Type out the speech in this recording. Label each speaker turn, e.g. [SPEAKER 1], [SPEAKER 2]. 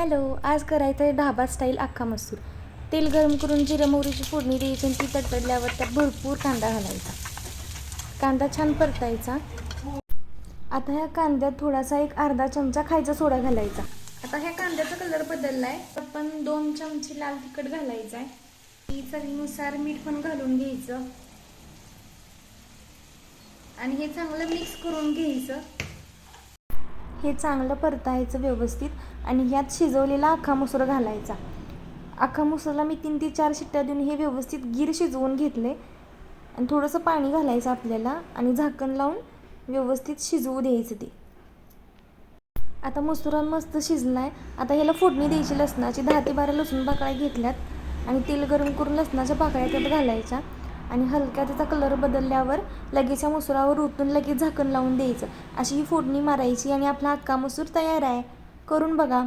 [SPEAKER 1] Hello, आज करायचं आहे ढाबा स्टाईल अख्खा मसूर. तेल गरम करून जिरं मोहरीची फोडणी द्यायची आणि ती तडतडल्यावर त्यात भरपूर कांदा घालायचा. कांदा छान परतायचा. आता ह्या कांद्यात थोडासा एक अर्धा चमचा खायचा सोडा घालायचा. आता ह्या कांद्याचा कलर बदलला आहे, आपण 2 चमचे लाल तिखट घालायचं आहे. चवीनुसार मीठ पण घालून घ्यायचं आणि हे चांगलं मिक्स करून घ्यायचं. हे चांगलं परतायचं व्यवस्थित आणि ह्यात शिजवलेला अख्खा मसूर घालायचा. अख्खा मसूरला मी 3 ते 4 शिट्ट्या देऊन हे व्यवस्थित गीर शिजवून घेतले आणि थोडंसं पाणी घालायचं आपल्याला आणि झाकण लावून व्यवस्थित शिजवू द्यायचं ते. आता मसूर मस्त शिजला आहे. आता ह्याला फोडणी द्यायची लसणाची. 10 ते 12 लसूण पाकळ्या घेतल्यात आणि तेल गरम करून लसणाच्या पाकळ्या त्यात घालायच्या आणि हलका त्याचा कलर बदलल्यावर लगेच या मसुरावर ओतून लगेच झाकण लावून द्यायचं. अशी ही फोडणी मारायची आणि आपला अख्खा मसूर तयार आहे. करून बघा.